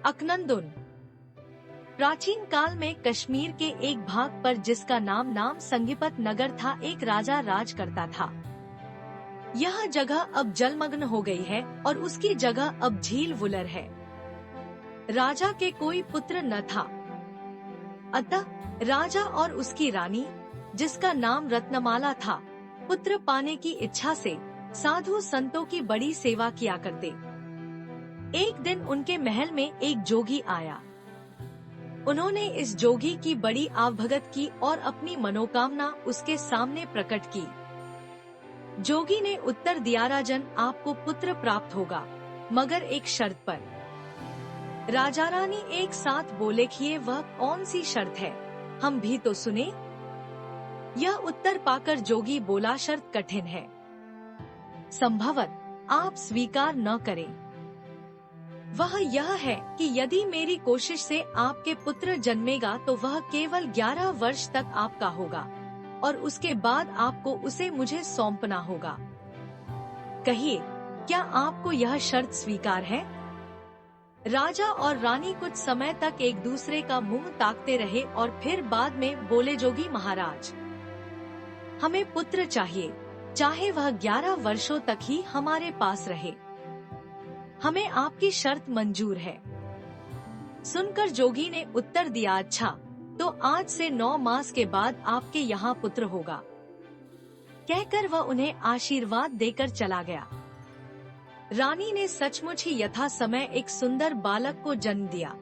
अकनंदुन प्राचीन काल में कश्मीर के एक भाग पर, जिसका नाम संगीपत नगर था, एक राजा राज करता था। यह जगह अब जलमग्न हो गई है और उसकी जगह अब झील वुलर है। राजा के कोई पुत्र न था, अतः राजा और उसकी रानी, जिसका नाम रत्नमाला था, पुत्र पाने की इच्छा से साधु संतों की बड़ी सेवा किया करते। एक दिन उनके महल में एक जोगी आया। उन्होंने इस जोगी की बड़ी आवभगत की और अपनी मनोकामना उसके सामने प्रकट की। जोगी ने उत्तर दिया, राजन, आपको पुत्र प्राप्त होगा, मगर एक शर्त पर। राजा रानी एक साथ बोले कि ये वह कौन सी शर्त है, हम भी तो सुने। यह उत्तर पाकर जोगी बोला, शर्त कठिन है, संभवत आप स्वीकार न करें। वह यह है कि यदि मेरी कोशिश से आपके पुत्र जन्मेगा तो वह केवल 11 वर्ष तक आपका होगा और उसके बाद आपको उसे मुझे सौंपना होगा। कहिए, क्या आपको यह शर्त स्वीकार है? राजा और रानी कुछ समय तक एक दूसरे का मुंह ताकते रहे और फिर बाद में बोले, जोगी महाराज, हमें पुत्र चाहिए, चाहे वह 11 वर्षों तक ही हमारे पास रहे। हमें आपकी शर्त मंजूर है। सुनकर जोगी ने उत्तर दिया, अच्छा, तो आज से 9 मास के बाद आपके यहाँ पुत्र होगा। कहकर वह उन्हें आशीर्वाद देकर चला गया। रानी ने सचमुच ही यथा समय एक सुंदर बालक को जन्म दिया।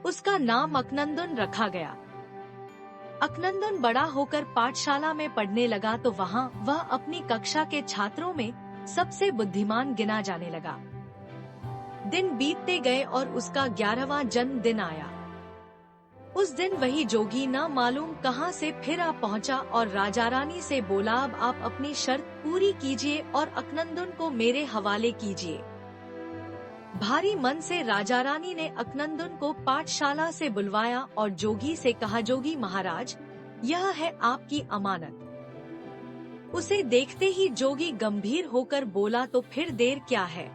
उसका नाम अकनंदुन रखा गया। अकनंदुन बड़ा होकर पाठशाला में पढ़ने लगा तो वहाँ वह अपनी कक्षा के छात्रों में सबसे बुद्धिमान गिना जाने लगा। दिन बीतते गए और उसका 11वां जन्मदिन आया। उस दिन वही जोगी न मालूम कहां से फिर आ पहुंचा और राजा रानी से बोला, अब आप अपनी शर्त पूरी कीजिए और अकनंदुन को मेरे हवाले कीजिए। भारी मन से राजा रानी ने अकनंदुन को पाठशाला से बुलवाया और जोगी से कहा, जोगी महाराज, यह है आपकी अमानत। उसे देखते ही जोगी गंभीर होकर बोला, तो फिर देर क्या है?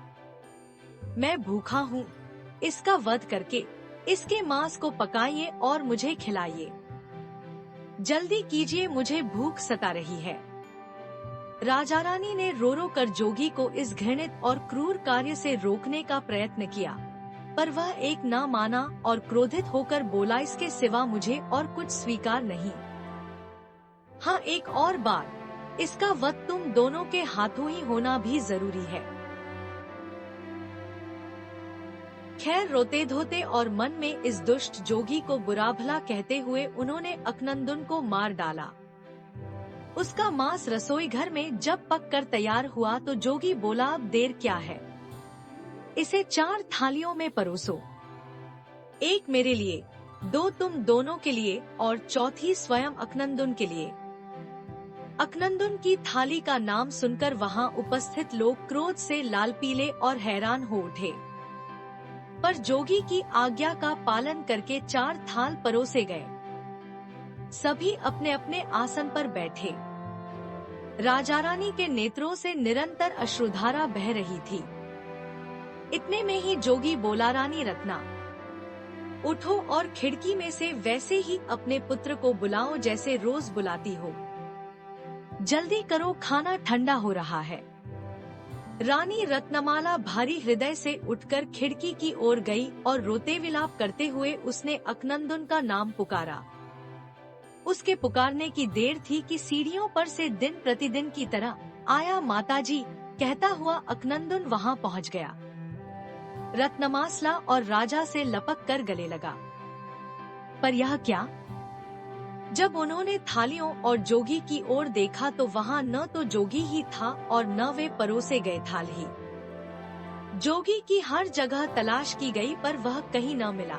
मैं भूखा हूँ, इसका वध करके इसके मांस को पकाइए और मुझे खिलाइए। जल्दी कीजिए, मुझे भूख सता रही है। राजा रानी ने रो रो कर जोगी को इस घृणित और क्रूर कार्य से रोकने का प्रयत्न किया, पर वह एक न माना और क्रोधित होकर बोला, इसके सिवा मुझे और कुछ स्वीकार नहीं। हाँ, एक और बात, इसका वध तुम दोनों के हाथों ही होना भी जरूरी है। खैर, रोते धोते और मन में इस दुष्ट जोगी को बुरा भला कहते हुए उन्होंने अकनंदुन को मार डाला। उसका मांस रसोई घर में जब पक कर तैयार हुआ तो जोगी बोला, अब देर क्या है, इसे 4 थालियों में परोसो, एक मेरे लिए, 2 तुम दोनों के लिए और चौथी स्वयं अकनंदुन के लिए। अकनंदुन की थाली का नाम सुनकर वहाँ उपस्थित लोग क्रोध से लाल पीले और हैरान हो उठे, पर जोगी की आज्ञा का पालन करके 4 थाल परोसे गए। सभी अपने अपने आसन पर बैठे। राजा रानी के नेत्रों से निरंतर अश्रुधारा बह रही थी। इतने में ही जोगी बोला, रानी रत्ना, उठो और खिड़की में से वैसे ही अपने पुत्र को बुलाओ जैसे रोज बुलाती हो। जल्दी करो, खाना ठंडा हो रहा है। रानी रत्नमाला भारी हृदय से उठकर खिड़की की ओर गई और रोते विलाप करते हुए उसने अकनंदुन का नाम पुकारा। उसके पुकारने की देर थी कि सीढ़ियों पर से दिन प्रतिदिन की तरह, आया माताजी, कहता हुआ अकनंदुन वहां पहुंच गया। रत्नमाला और राजा से लपक कर गले लगा। पर यह क्या? जब उन्होंने थालियों और जोगी की ओर देखा तो वहाँ न तो जोगी ही था और न वे परोसे गए थाल ही। जोगी की हर जगह तलाश की गई पर वह कहीं न मिला।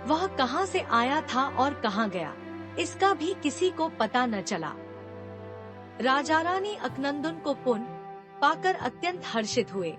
वह कहाँ से आया था और कहाँ गया, इसका भी किसी को पता न चला। राजा रानी अकनंदुन को पुनः पाकर अत्यंत हर्षित हुए।